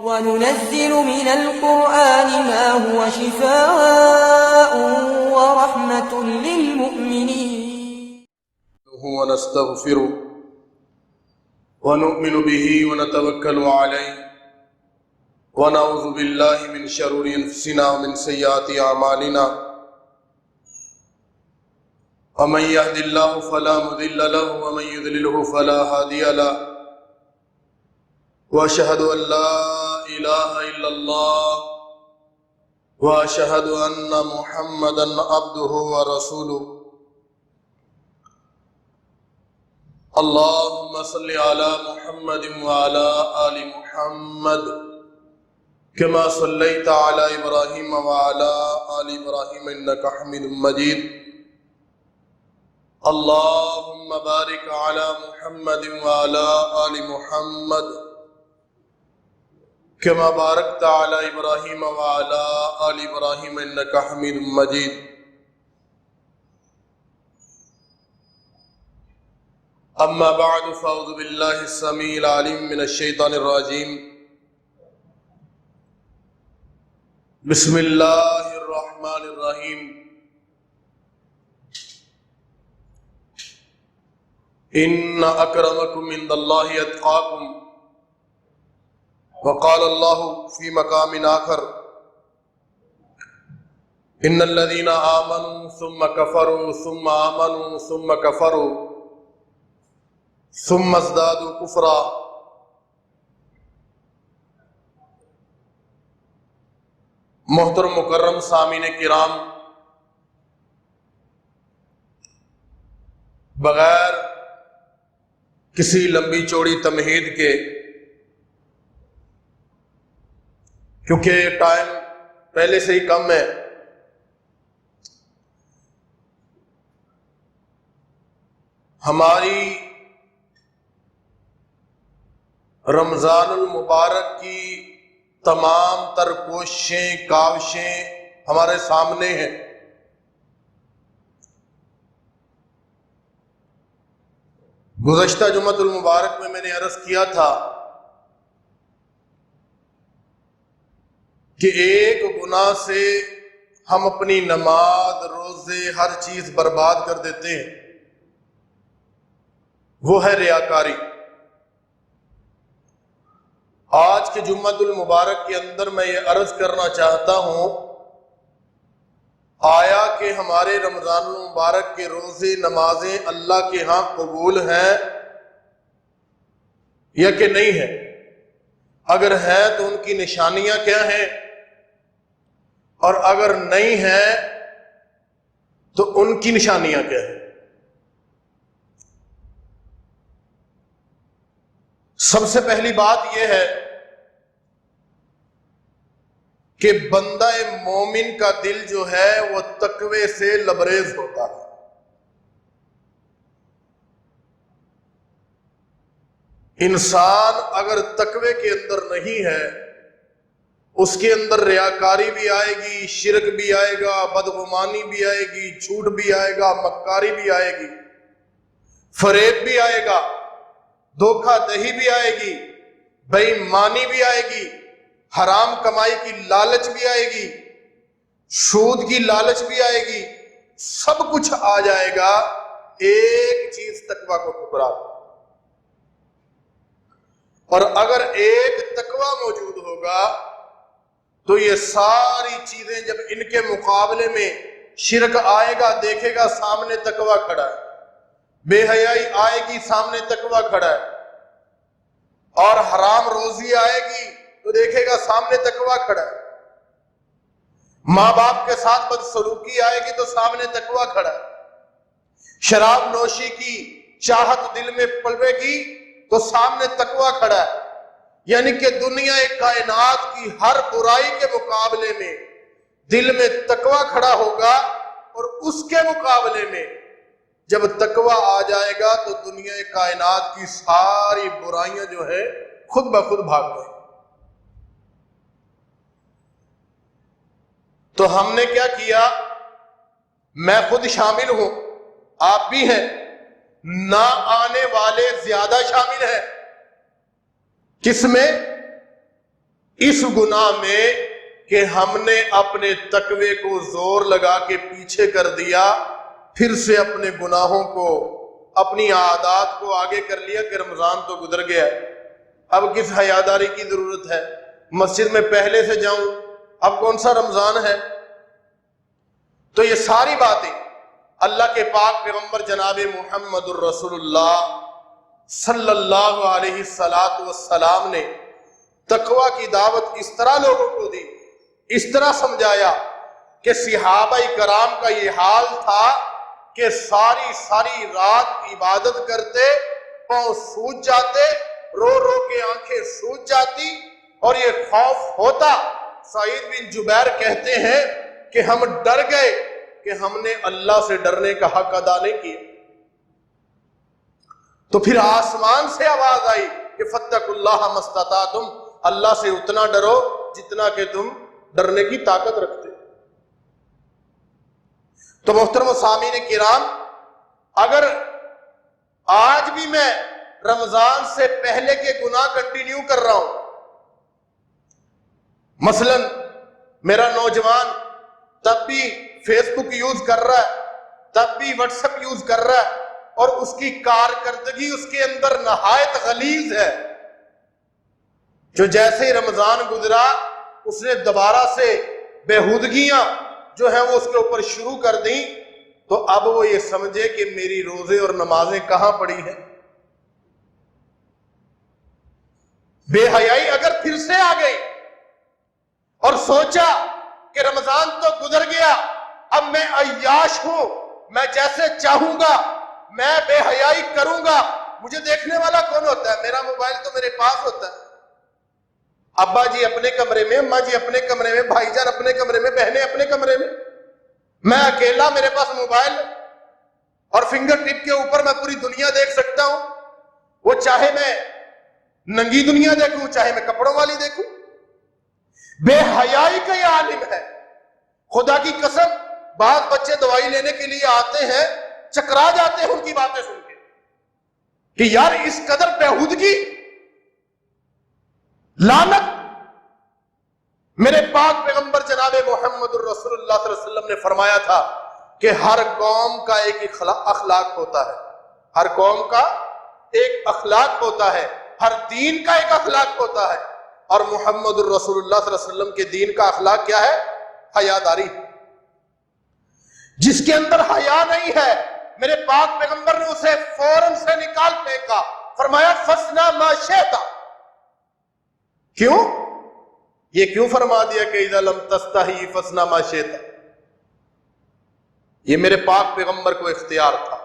وننزل من القرآن ما هو شفاء ورحمة للمؤمنين ونستغفره ونؤمن به ونتوكل عليه ونعوذ بالله من شرور أنفسنا ومن سيئات أعمالنا ومن يهد الله فلا مضل له ومن يضلله فلا هادي له وأشهد أن لا إله إلا الله وأشهد أن محمدا عبده ورسوله اللهم صل على محمد وعلى آل محمد كما صليت على إبراهيم وعلى آل إبراهيم إنك حميد مجيد اللهم بارك على محمد وعلى آل محمد كما باركت على إبراهيم وعلى آل إبراهيم إنك حميد مجيد أما بعد فأعوذ بالله السميع العليم من الشيطان الرجيم بسم الله الرحمن الرحيم إن أكرمكم عند الله أتقاكم وقال الله في مقام آخر إن الذين آمنوا ثم كفروا ثم آمنوا ثم كفروا ثم ازدادوا كفرا محترم مکرم سامعین کرام، بغیر کسی لمبی چوڑی تمہید کے، کیونکہ ٹائم پہلے سے ہی کم ہے، ہماری رمضان المبارک کی تمام تر کوششیں کاوشیں ہمارے سامنے ہیں۔ گزشتہ جمعۃ المبارک میں نے عرض کیا تھا کہ ایک گناہ سے ہم اپنی نماز، روزے، ہر چیز برباد کر دیتے ہیں، وہ ہے ریاکاری۔ آج کے جمعۃ المبارک کے اندر میں یہ عرض کرنا چاہتا ہوں، آیا کہ ہمارے رمضان المبارک کے روزے، نمازیں اللہ کے ہاں قبول ہیں یا کہ نہیں ہیں؟ اگر ہیں تو ان کی نشانیاں کیا ہیں، اور اگر نہیں ہیں تو ان کی نشانیاں کیا ہیں؟ سب سے پہلی بات یہ ہے کہ بندہ مومن کا دل جو ہے وہ تقوی سے لبریز ہوتا ہے۔ انسان اگر تقوی کے اندر نہیں ہے، اس کے اندر ریاکاری بھی آئے گی، شرک بھی آئے گا، بدگمانی بھی آئے گی، جھوٹ بھی آئے گا، مکاری بھی آئے گی، فریب بھی آئے گا، دھوکہ دہی بھی آئے گی، بے ایمانی بھی آئے گی، حرام کمائی کی لالچ بھی آئے گی، سود کی لالچ بھی آئے گی، سب کچھ آ جائے گا، ایک چیز تقوی کو ٹھکرا دو۔ اور اگر ایک تقوی موجود ہوگا تو یہ ساری چیزیں جب ان کے مقابلے میں شرک آئے گا، دیکھے گا سامنے تقوی کھڑا ہے، بے حیائی آئے گی سامنے تقوی کھڑا ہے، اور حرام روزی آئے گی تو دیکھے گا سامنے تقوی کھڑا ہے، ماں باپ کے ساتھ بدسلوکی آئے گی تو سامنے تقوی کھڑا ہے، شراب نوشی کی چاہت دل میں پلے گی تو سامنے تقوی کھڑا ہے۔ یعنی کہ دنیا کائنات کی ہر برائی کے مقابلے میں دل میں تقوی کھڑا ہوگا، اور اس کے مقابلے میں جب تقوی آ جائے گا تو دنیا کائنات کی ساری برائیاں جو ہیں خود بخود بھاگ جائیں۔ تو ہم نے کیا کیا؟ میں خود شامل ہوں، آپ بھی ہیں، نہ آنے والے زیادہ شامل ہیں۔ کس میں؟ اس گناہ میں کہ ہم نے اپنے تقوی کو زور لگا کے پیچھے کر دیا، پھر سے اپنے گناہوں کو، اپنی عادات کو آگے کر لیا کہ رمضان تو گزر گیا، اب کس حیاداری کی ضرورت ہے، مسجد میں پہلے سے جاؤں، اب کون سا رمضان ہے۔ تو یہ ساری باتیں اللہ کے پاک پیغمبر جناب محمد الرسول اللہ صلی اللہ علیہ السلام نے تقوی کی دعوت اس طرح لوگوں کو دی، اس طرح سمجھایا کہ صحابہ کرام کا یہ حال تھا کہ ساری رات عبادت کرتے، پاؤں سوج جاتے، رو رو کے آنکھیں سوج جاتی، اور یہ خوف ہوتا۔ سعید بن جبیر کہتے ہیں کہ ہم ڈر گئے کہ ہم نے اللہ سے ڈرنے کا حق ادا نہیں کیا۔ تو پھر آسمان سے آواز آئی کہ فاتقوا اللہ ما استطعتم، اللہ سے اتنا ڈرو جتنا کہ تم ڈرنے کی طاقت رکھتے۔ تو محترم سامعین کرام، اگر آج بھی میں رمضان سے پہلے کے گناہ کنٹینیو کر رہا ہوں، مثلا میرا نوجوان تب بھی فیس بک یوز کر رہا ہے، تب بھی واٹس ایپ یوز کر رہا ہے، اور اس کی کارکردگی اس کے اندر نہایت غلیظ ہے، جو جیسے ہی رمضان گزرا اس نے دوبارہ سے بےہودگیاں جو ہیں وہ اس کے اوپر شروع کر دیں، تو اب وہ یہ سمجھے کہ میری روزے اور نمازیں کہاں پڑی ہیں۔ بے حیائی اگر پھر سے آ گئی اور سوچا کہ رمضان تو گزر گیا، اب میں عیاش ہوں، میں جیسے چاہوں گا میں بے حیائی کروں گا، مجھے دیکھنے والا کون ہوتا ہے؟ میرا موبائل تو میرے پاس ہوتا ہے، ابا جی اپنے کمرے میں، اماں جی اپنے کمرے میں، بھائی جان اپنے کمرے میں، بہنیں اپنے کمرے میں، میں اکیلا، میرے پاس موبائل اور فنگر ٹپ کے اوپر میں پوری دنیا دیکھ سکتا ہوں، وہ چاہے میں ننگی دنیا دیکھوں، چاہے میں کپڑوں والی دیکھوں۔ بے حیائی کا یہ عالم ہے۔ خدا کی قسم بعض بچے دوائی لینے کے لیے آتے ہیں، چکرا جاتے ہیں ان کی باتیں سن کے کہ یار اس قدر بےہودگی، لعنت۔ میرے پاک پیغمبر جناب محمد الرسول اللہ صلی اللہ علیہ وسلم نے فرمایا تھا کہ ہر قوم کا ایک اخلاق ہوتا ہے، ہر قوم کا ایک اخلاق ہوتا ہے، ہر دین کا ایک اخلاق ہوتا ہے، اور محمد الرسول اللہ صلی اللہ علیہ وسلم کے دین کا اخلاق کیا ہے؟ حیاداری۔ جس کے اندر حیا نہیں ہے، میرے پاک پیغمبر نے اسے فوراً سے نکال پھینکا، فرمایا فَصْنَعْ مَا شِئْتَ۔ کیوں؟ یہ کیوں فرما دیا کہ اِذَا لَمْ تَسْتَحِي فَصْنَعْ مَا شِئْتَ؟ یہ میرے پاک پیغمبر کو اختیار تھا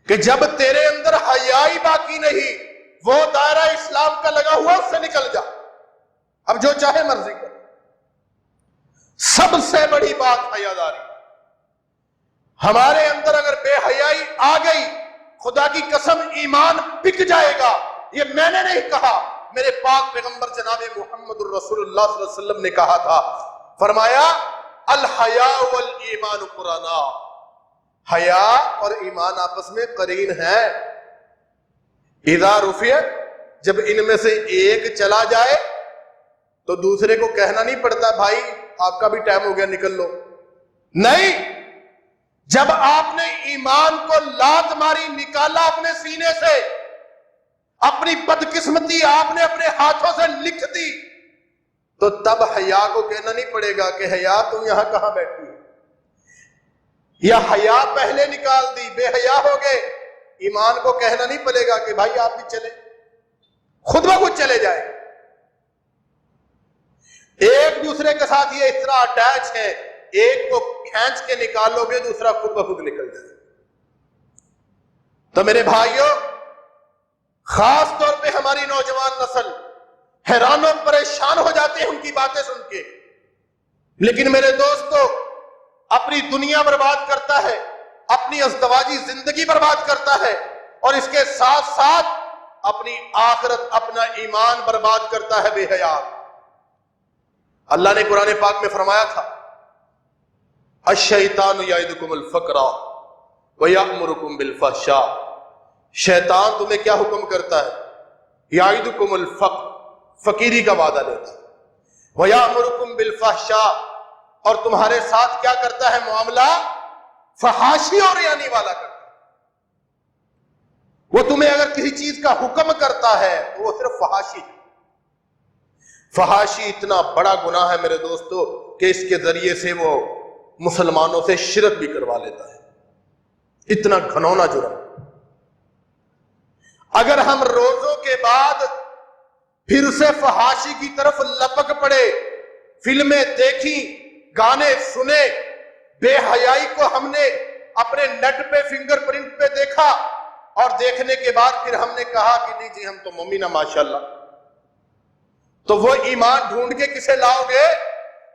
کہ جب تیرے اندر حیائی باقی نہیں، وہ دائرہ اسلام کا لگا ہوا اس سے نکل جا، اب جو چاہے مرضی کر۔ سب سے بڑی بات حیاداری۔ ہمارے اندر اگر بے حیائی آ گئی، خدا کی قسم ایمان بک جائے گا۔ یہ میں نے نہیں کہا، میرے پاک پیغمبر جناب محمد الرسول اللہ صلی اللہ علیہ وسلم نے کہا تھا، فرمایا الحیاء والایمان قرانا، حیا اور ایمان آپس میں قرین ہے۔ اذا رفعت، جب ان میں سے ایک چلا جائے تو دوسرے کو کہنا نہیں پڑتا بھائی آپ کا بھی ٹائم ہو گیا نکل لو، نہیں، جب آپ نے ایمان کو لات ماری، نکالا اپنے سینے سے، اپنی بدقسمتی آپ نے اپنے ہاتھوں سے لکھ دی، تو تب حیا کو کہنا نہیں پڑے گا کہ حیا تم یہاں کہاں بیٹھی ہے، یا حیا پہلے نکال دی، بے حیا ہو گئے، ایمان کو کہنا نہیں پڑے گا کہ بھائی آپ بھی چلے، خود بخود چلے جائے۔ ایک دوسرے کے ساتھ یہ اس طرح اٹیچ ہے، ایک کو کھینچ کے نکالو گے دوسرا خود بخود نکل جائے۔ تو میرے بھائیوں، خاص طور پہ ہماری نوجوان نسل حیران و پریشان ہو جاتے ہیں ان کی باتیں سن کے، لیکن میرے دوستو اپنی دنیا برباد کرتا ہے، اپنی ازدواجی زندگی برباد کرتا ہے، اور اس کے ساتھ ساتھ اپنی آخرت، اپنا ایمان برباد کرتا ہے بے حیا۔ اللہ نے قرآن پاک میں فرمایا تھا الشیطان یعدکم الفقر ویأمرکم بالفحشاء، شیطان تمہیں کیا حکم کرتا ہے؟ یعدکم الفقر، فقیری کا وعدہ دیتا ہے۔ وَيَأْمُرُكُمْ بِالْفَحْشَاءِ، اور تمہارے ساتھ کیا کرتا ہے معاملہ؟ فحاشی اور یعنی والا کرتا ہے۔ وہ تمہیں اگر کسی چیز کا حکم کرتا ہے تو وہ صرف فحاشی ہے۔ فحاشی اتنا بڑا گناہ ہے میرے دوستو کہ اس کے ذریعے سے وہ مسلمانوں سے شرک بھی کروا لیتا ہے، اتنا گھنونا جرم۔ اگر ہم روزوں کے بعد پھر سے فحاشی کی طرف لپک پڑے، فلمیں دیکھی، گانے سنے، بے حیائی کو ہم نے اپنے نیٹ پہ فنگر پرنٹ پہ دیکھا، اور دیکھنے کے بعد پھر ہم نے کہا کہ نہیں جی ہم تو مومن ماشاءاللہ، تو وہ ایمان ڈھونڈ کے کسے لاؤ گے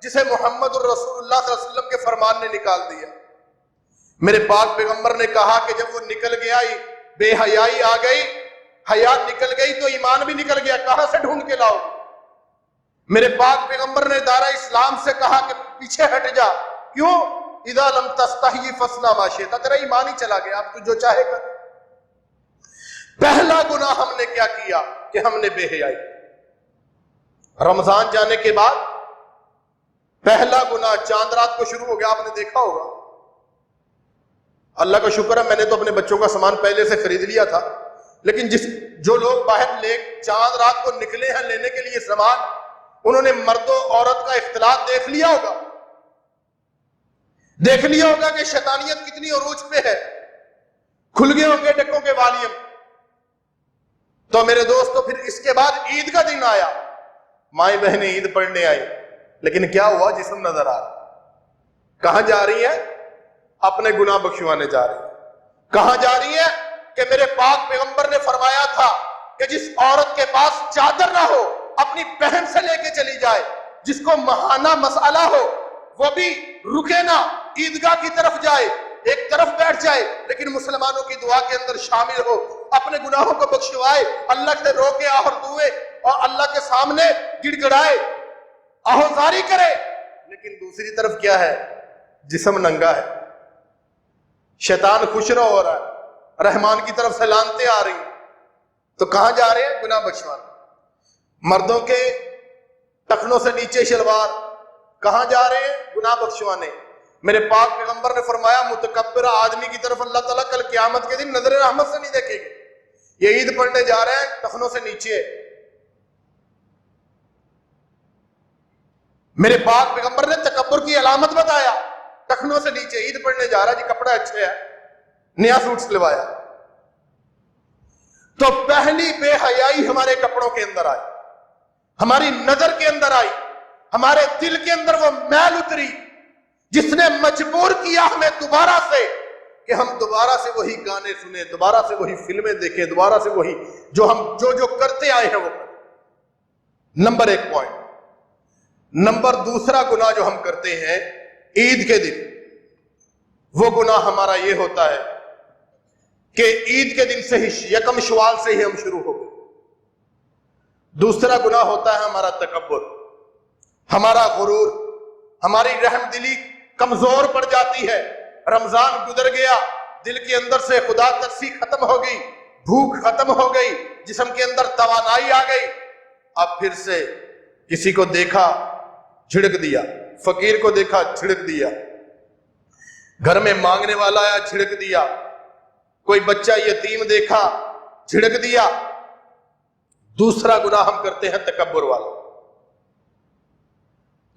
جسے محمد الرسول اللہ صلی اللہ علیہ وسلم کے فرمان نے نکال دیا۔ میرے پاک پیغمبر نے کہا کہ جب وہ نکل گیا، بے حیائی آ گئی، حیا نکل گئی تو ایمان بھی نکل گیا، کہاں سے ڈھونڈ کے لاؤ؟ میرے پاک پیغمبر نے دارہ اسلام سے کہا کہ پیچھے ہٹ جا، کیوں؟ اذا لم تستحی فاصنع ما شئت، تیرا ایمان ہی چلا گیا، اب تو جو چاہے کر۔ پہلا گناہ ہم نے کیا کیا کہ ہم نے بے حیائی۔ رمضان جانے کے بعد پہلا گناہ چاند رات کو شروع ہو گیا، آپ نے دیکھا ہوگا۔ اللہ کا شکر ہے میں نے تو اپنے بچوں کا سامان پہلے سے خرید لیا تھا، لیکن جو لوگ باہر چاند رات کو نکلے ہیں لینے کے لیے سامان، انہوں نے مرد و عورت کا اختلاط دیکھ لیا ہوگا کہ شیطانیت کتنی عروج پہ ہے، کھل گئے ہوں گے ڈکوں کے والیم۔ تو میرے دوستو پھر اس کے بعد عید کا دن آیا، مائیں بہنیں عید پڑھنے آئی، لیکن کیا ہوا؟ جسم نظر آ رہا۔ کہاں جا رہی ہیں؟ اپنے گناہ بخشوانے جا رہی ہیں۔ کہاں جا رہی ہیں؟ کہ میرے پاک پیغمبر نے فرمایا تھا کہ جس عورت کے پاس چادر نہ ہو اپنی بہن سے لے کے چلی جائے، جس کو ماہانہ مسئلہ ہو وہ بھی رکے نہ، عیدگاہ کی طرف جائے، ایک طرف بیٹھ جائے لیکن مسلمانوں کی دعا کے اندر شامل ہو، اپنے گناہوں کو بخشوائے، اللہ سے رو کے آہر دوئے اور اللہ کے سامنے گڑ گڑائے، آہوزاری کرے۔ لیکن دوسری طرف کیا ہے؟ جسم ننگا ہے، شیطان خوش ہو رہا ہے، رحمان کی طرف سے لانتے آ رہی ہیں۔ تو کہاں جا رہے ہیں؟ گناہ بخشوانے۔ مردوں کے ٹخنوں سے نیچے شلوار، کہاں جا رہے ہیں؟ گناہ بخشوانے۔ میرے پاک پیغمبر نے فرمایا متکبر آدمی کی طرف اللہ تعالیٰ کل قیامت کے دن نظر رحمت سے نہیں دیکھے گی۔ یہ عید پڑھنے جا رہے ہیں، ٹخنوں سے نیچے۔ میرے پاک پیغمبر نے تکبر کی علامت بتایا، ٹخنوں سے نیچے، عید پڑھنے جا رہا جی، کپڑا اچھے ہے، نیا سوٹ سلوایا۔ تو پہلی بے حیائی ہمارے کپڑوں کے اندر آئی، ہماری نظر کے اندر آئی، ہمارے دل کے اندر وہ میل اتری جس نے مجبور کیا ہمیں دوبارہ سے کہ ہم دوبارہ سے وہی گانے سنیں، دوبارہ سے وہی فلمیں دیکھیں، دوبارہ سے وہی جو ہم جو کرتے آئے ہیں وہ کریں۔ نمبر ایک پوائنٹ۔ نمبر دوسرا گناہ جو ہم کرتے ہیں عید کے دن، وہ گناہ ہمارا یہ ہوتا ہے کہ عید کے دن سے ہی، یکم شوال سے ہی ہم شروع ہو گئے۔ دوسرا گناہ ہوتا ہے ہمارا تکبر، ہمارا غرور، ہماری رحم دلی کمزور پڑ جاتی ہے۔ رمضان گزر گیا، دل کے اندر سے خدا ترسی ختم ہو گئی، بھوک ختم ہو گئی، جسم کے اندر توانائی آ گئی۔ اب پھر سے کسی کو دیکھا جھڑک دیا، فقیر کو دیکھا جھڑک دیا، گھر میں مانگنے والا آیا جھڑک دیا، کوئی بچہ یتیم دیکھا جھڑک دیا۔ دوسرا گناہ ہم کرتے ہیں تکبر والا۔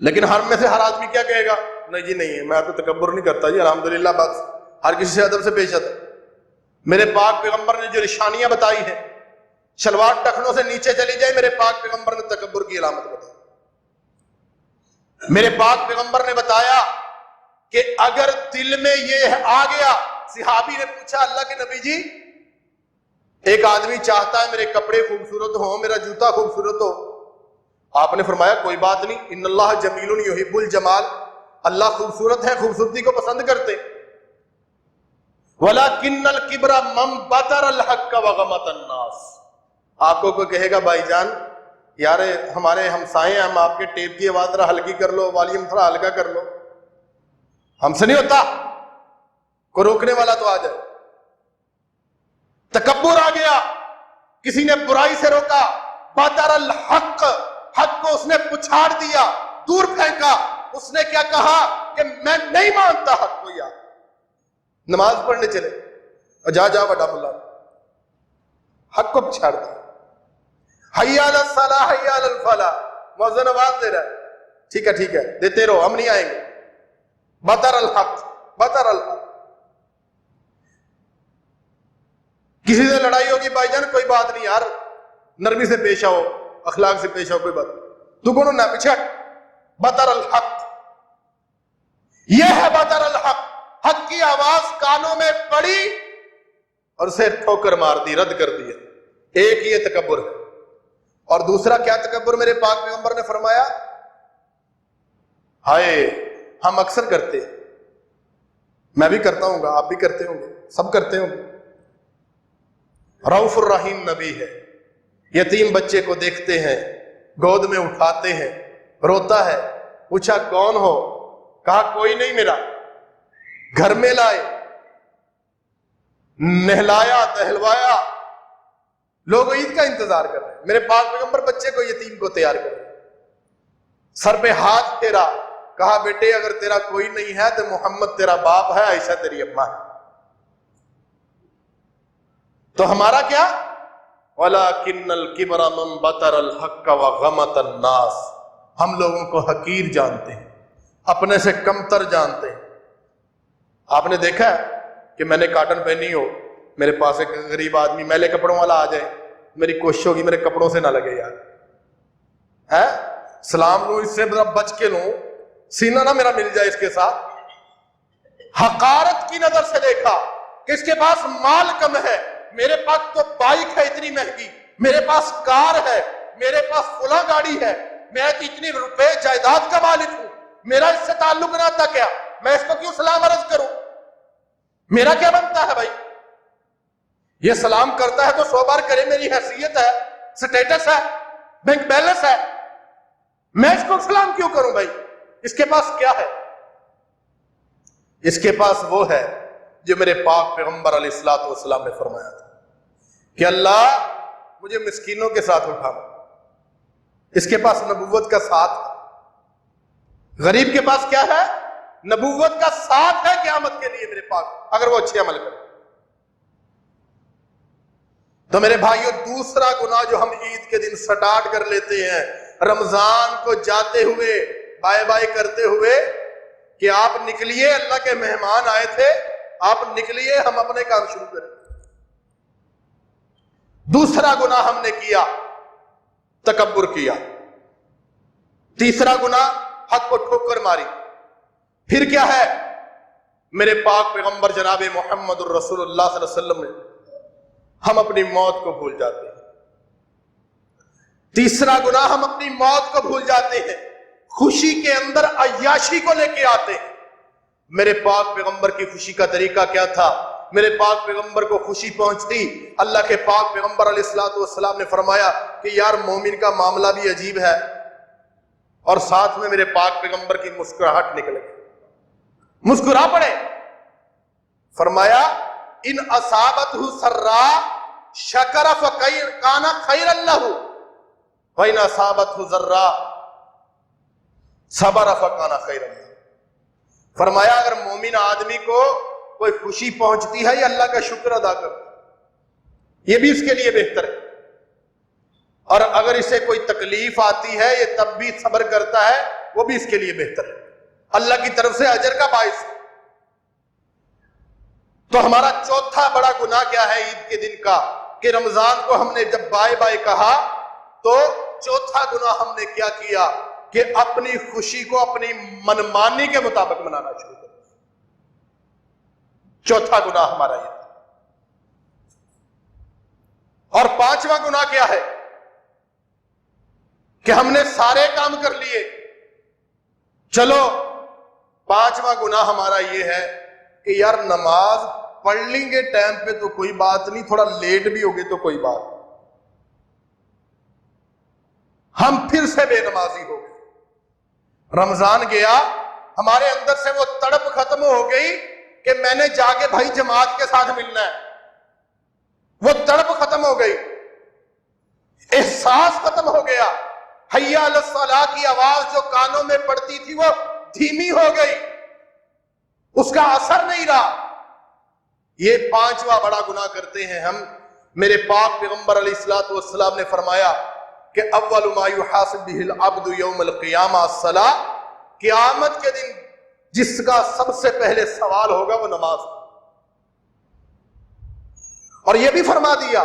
لیکن ہر میں سے ہر آدمی کیا کہے گا؟ نہیں جی نہیں، میں تو تکبر نہیں کرتا جی، الحمدللہ، بس ہر کسی سے ادب سے پیش آتا۔ میرے پاک پیغمبر نے جو نشانیاں بتائی ہیں، شلوار ٹخنوں سے نیچے چلی جائے، میرے پاک پیغمبر نے تکبر کی علامت بتائی۔ میرے پاک پیغمبر نے بتایا کہ اگر دل میں یہ آ گیا، صحابی نے پوچھا اللہ کے نبی جی، ایک آدمی چاہتا ہے میرے کپڑے خوبصورت ہوں، میرا جوتا خوبصورت ہو، آپ نے فرمایا کوئی بات نہیں، ان اللہ جمیل یحب الجمال، اللہ خوبصورت ہے، خوبصورتی کو پسند کرتے۔ وَلَكِنَّ الْكِبْرَ مَنْ بَطَرَ الْحَقَّ وَغَمَطَ النَّاسِ، آپ کو کوئی کہے گا بھائی جان یار ہمارے ہمسائے ہیں، ہم آپ کے ٹیپ کی آواز ذرا ہلکی کر لو، والیوم تھوڑا ہلکا کر لو، ہم سے نہیں ہوتا، کوئی روکنے والا تو آ جائے۔ تکبر آ گیا، کسی نے برائی سے روکا، بدر الحق، حق کو اس نے پچھاڑ دیا، دور پھینکا۔ اس نے کیا کہا کہ میں نہیں مانتا حق کو یار۔ نماز پڑھنے چلے اور جا بڑا ملا، حق کو پچھاڑ دیا۔ حی علی الصلاح حی علی الفلاح، مؤذن آواز دے رہا ہے، ٹھیک ہے دیتے رہو، ہم نہیں آئیں گے۔ بدر الحق، بدر الحق۔ کسی سے لڑائی ہوگی بھائی جان، کوئی بات نہیں یار، نرمی سے پیش آؤ، اخلاق سے پیش آؤ، کوئی بات نہیں، تو کونوں نہ پیچھے۔ بدر الحق، یہ ہے بدر الحق۔ حق کی آواز کانوں میں پڑی اور اسے ٹھوکر مار دی، رد کر دیا۔ ایک یہ تکبر ہے، اور دوسرا کیا تکبر میرے پاک پیغمبر نے فرمایا؟ ہائے، ہم اکثر کرتے ہیں، میں بھی کرتا ہوں گا، آپ بھی کرتے ہوں گے، سب کرتے ہوں گے۔ رؤوف الرحیم نبی ہے، یتیم بچے کو دیکھتے ہیں، گود میں اٹھاتے ہیں، روتا ہے، پوچھا کون ہو؟ کہا کوئی نہیں میرا، گھر میں لائے، نہلایا دہلوایا، لوگ عید کا انتظار کر رہے ہیں، میرے پاک پیغمبر بچے کو، یتیم کو تیار کر رہے ہیں، سر پہ ہاتھ پھیرا، کہا بیٹے اگر تیرا کوئی نہیں ہے تو محمد تیرا باپ ہے، عائشہ تیری اماں ہے۔ تو ہمارا کیا؟ وَلَكِنَّ الْكِبْرَ مَنْ بَطَرَ الْحَقَّ وَغَمَطَ النَّاسِ، ہم لوگوں کو حقیر جانتے ہیں، اپنے سے کمتر جانتے ہیں۔ آپ نے دیکھا ہے کہ میں نے کاٹن پہنی ہو، میرے پاس ایک غریب آدمی میلے کپڑوں والا آ جائے، میری کوشش ہوگی میرے کپڑوں سے نہ لگے یار، ہے سلام لوں، اس سے بچ کے لوں، سینہ نہ میرا مل جائے اس کے ساتھ۔ حقارت کی نظر سے دیکھا کہ اس کے پاس مال کم ہے، میرے پاس تو بائک ہے اتنی مہنگی، میرے پاس کار ہے، میرے پاس فلاں گاڑی ہے، میں تو اتنی روپے جائیداد کا مالک ہوں، میرا اس سے تعلق نہ تھا، کیا میں اس کو کیوں سلام عرض کروں؟ میرا کیا بنتا ہے بھائی؟ یہ سلام کرتا ہے تو 100 بار کرے، میری حیثیت ہے، سٹیٹس ہے، بینک بیلنس ہے، میں اس کو سلام کیوں کروں بھائی؟ اس کے پاس کیا ہے؟ اس کے پاس وہ ہے جو میرے پاک پیغمبر علیہ الصلوۃ والسلام نے فرمایا تھا کہ اللہ مجھے مسکینوں کے ساتھ اٹھانا۔ اس کے پاس نبوت کا ساتھ ہے۔ غریب کے پاس کیا ہے؟ نبوت کا ساتھ ہے قیامت کے لیے میرے پاس، اگر وہ اچھے عمل کرے۔ تو میرے بھائیوں، دوسرا گناہ جو ہم عید کے دن سٹارٹ کر لیتے ہیں، رمضان کو جاتے ہوئے، بائے بائے کرتے ہوئے، کہ آپ نکلیے، اللہ کے مہمان آئے تھے، آپ نکلیے، ہم اپنے کام شروع کریں۔ دوسرا گناہ ہم نے کیا، تکبر کیا۔ تیسرا گناہ، حق کو ٹھوکر ماری۔ پھر کیا ہے؟ میرے پاک پیغمبر جناب محمد الرسول اللہ صلی اللہ علیہ وسلم نے، ہم اپنی موت کو بھول جاتے ہیں۔ تیسرا گناہ، ہم اپنی موت کو بھول جاتے ہیں، خوشی کے اندر عیاشی کو لے کے آتے ہیں۔ میرے پاک پیغمبر کی خوشی کا طریقہ کیا تھا؟ میرے پاک پیغمبر کو خوشی پہنچتی، اللہ کے پاک پیغمبر علیہ الصلوۃ والسلام نے فرمایا کہ یار مومن کا معاملہ بھی عجیب ہے، اور ساتھ میں میرے پاک پیغمبر کی مسکراہٹ نکل گئی، مسکرا پڑے۔ فرمایا ان اصابتہ سرا شکر فکان خیر لہ وان اصابتہ ضرا صبر فکان خیر لہ۔ فرمایا اگر مومن آدمی کو کوئی خوشی پہنچتی ہے، یہ اللہ کا شکر ادا کرتا ہے، یہ بھی اس کے لیے بہتر ہے، اور اگر اسے کوئی تکلیف آتی ہے یہ تب بھی صبر کرتا ہے، وہ بھی اس کے لیے بہتر ہے، اللہ کی طرف سے اجر کا باعث ہے۔ تو ہمارا چوتھا بڑا گناہ کیا ہے عید کے دن کا؟ کہ رمضان کو ہم نے جب بائے بائے کہا تو چوتھا گناہ ہم نے کیا کیا کہ اپنی خوشی کو اپنی منمانی کے مطابق منانا شروع کر دیا۔ چوتھا گناہ ہمارا یہ تھا۔ اور پانچواں گناہ کیا ہے؟ کہ ہم نے سارے کام کر لیے، چلو پانچواں گناہ ہمارا یہ ہے کہ یار نماز پڑھ لیں گے ٹائم پہ تو کوئی بات نہیں، تھوڑا لیٹ بھی ہوگی تو کوئی بات نہیں، ہم پھر سے بے نمازی ہو گئے۔ رمضان گیا، ہمارے اندر سے وہ تڑپ ختم ہو گئی کہ میں نے جا کے بھائی جماعت کے ساتھ ملنا ہے، وہ تڑپ ختم ہو گئی۔ احساس ختم ہو گیا، حی علی الصلاۃ کی آواز جو کانوں میں پڑتی تھی وہ دھیمی ہو گئی، اس کا اثر نہیں رہا۔ یہ پانچواں بڑا گناہ کرتے ہیں ہم۔ میرے پاک پیغمبر علیہ الصلوۃ والسلام نے فرمایا کہ اول ما یحاسب بہ العبد یوم القیامہ الصلاۃ، قیامت کے دن جس کا سب سے پہلے سوال ہوگا وہ نماز۔ اور یہ بھی فرما دیا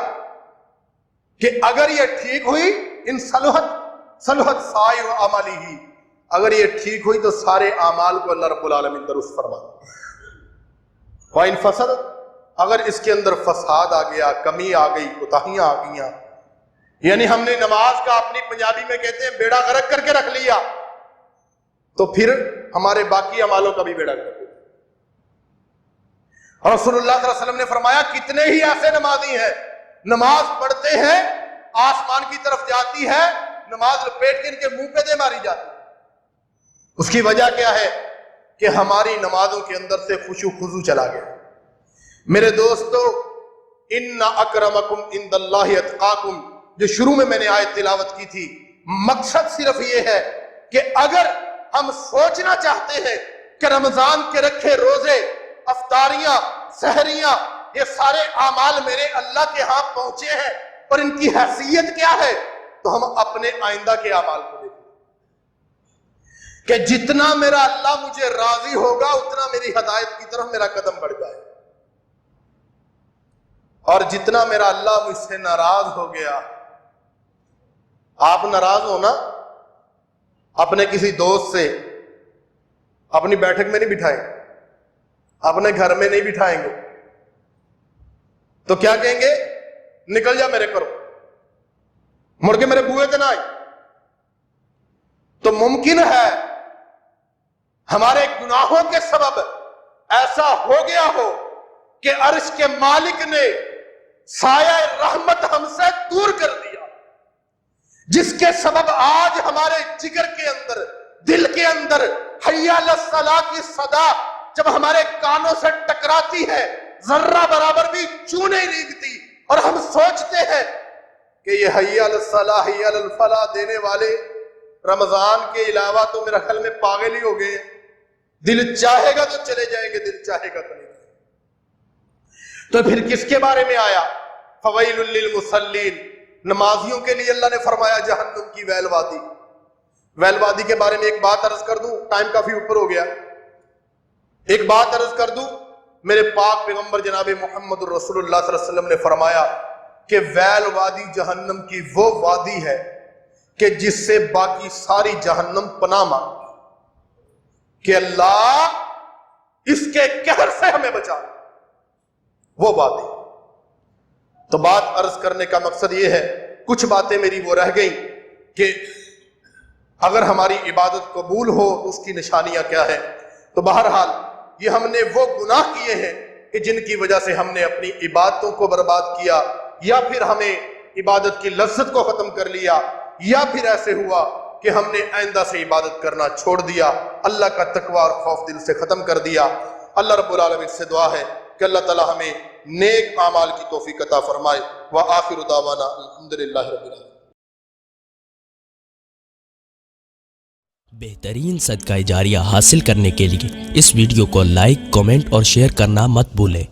کہ اگر یہ ٹھیک ہوئی ان صلحت سائر عملہ، اگر یہ ٹھیک ہوئی تو سارے اعمال کو اللہ رب العالمین درست فرما۔ وَإِنْ فَسَدَ، اگر اس کے اندر فساد آ گیا، کمی آ گئی، کوتاہیاں آ گئیاں، یعنی ہم نے نماز کا اپنی پنجابی میں کہتے ہیں بیڑا غرق کر کے رکھ لیا، تو پھر ہمارے باقی اعمالوں کا بھی بیڑا غرق۔ اور رسول اللہ صلی اللہ علیہ وسلم نے فرمایا کتنے ہی ایسے نمازی ہیں نماز پڑھتے ہیں آسمان کی طرف جاتی ہے، نماز لپیٹ کے ان کے منہ پہ دے ماری جاتی۔ اس کی وجہ کیا ہے کہ ہماری نمازوں کے اندر سے خشوع خضوع چلا گیا۔ میرے دوستو، ان اکرمکم عند اللہ اتقاکم، جو شروع میں نے آیت تلاوت کی تھی، مقصد صرف یہ ہے کہ اگر ہم سوچنا چاہتے ہیں کہ رمضان کے رکھے روزے، افطاریاں، سحریاں، یہ سارے اعمال میرے اللہ کے ہاں پہنچے ہیں اور ان کی حیثیت کیا ہے، تو ہم اپنے آئندہ کے اعمال کو دیکھیں کہ جتنا میرا اللہ مجھے راضی ہوگا اتنا میری ہدایت کی طرف میرا قدم بڑھ جائے، اور جتنا میرا اللہ مجھ سے ناراض ہو گیا۔ آپ ناراض ہونا اپنے کسی دوست سے اپنی بیٹھک میں نہیں بٹھائیں، اپنے گھر میں نہیں بٹھائیں گے، تو کیا کہیں گے؟ نکل جا میرے کرو، مڑ کے میرے بوئے تے نہ آئی۔ تو ممکن ہے ہمارے گناہوں کے سبب ایسا ہو گیا ہو کہ عرش کے مالک نے سایہ رحمت ہم سے دور کر دیا، جس کے سبب آج ہمارے جگر کے اندر، دل کے اندر حی علی الصلاۃ کی صدا جب ہمارے کانوں سے ٹکراتی ہے ذرہ برابر بھی چوں نہیں ریگتی، اور ہم سوچتے ہیں کہ یہ حی علی الصلاۃ حی علی الفلاح دینے والے رمضان کے علاوہ تو میرا خیال میں پاگل ہی ہو گئے ہیں، دل چاہے گا تو چلے جائیں گے، دل چاہے گا تو نہیں۔ تو پھر کس کے بارے میں آیا؟ فویل للمصلین، نمازیوں کے لیے اللہ نے فرمایا جہنم کی ویل وادی۔ ویل وادی کے بارے میں ایک بات عرض کر دوں، ٹائم کافی اوپر ہو گیا، ایک بات عرض کر دوں۔ میرے پاک پیغمبر جناب محمد رسول اللہ صلی اللہ علیہ وسلم نے فرمایا کہ ویل وادی جہنم کی وہ وادی ہے کہ جس سے باقی ساری جہنم پناہ مانگتی کہ اللہ اس کے قہر سے ہمیں بچا، وہ وادی۔ تو بات عرض کرنے کا مقصد یہ ہے، کچھ باتیں میری وہ رہ گئیں کہ اگر ہماری عبادت قبول ہو تو اس کی نشانیاں کیا ہے۔ تو بہرحال یہ ہم نے وہ گناہ کیے ہیں کہ جن کی وجہ سے ہم نے اپنی عبادتوں کو برباد کیا، یا پھر ہمیں عبادت کی لذت کو ختم کر لیا، یا پھر ایسے ہوا کہ ہم نے آئندہ سے عبادت کرنا چھوڑ دیا، اللہ کا تقوی اور خوف دل سے ختم کر دیا۔ اللہ رب العالمین سے دعا ہے کہ اللہ تعالی ہمیں نیک اعمال کی توفیق عطا فرمائے۔ وآخر دعوانا الحمدللہ رب العالمین۔ بہترین صدقہ جاریہ حاصل کرنے کے لیے اس ویڈیو کو لائک، کمنٹ اور شیئر کرنا مت بھولیں۔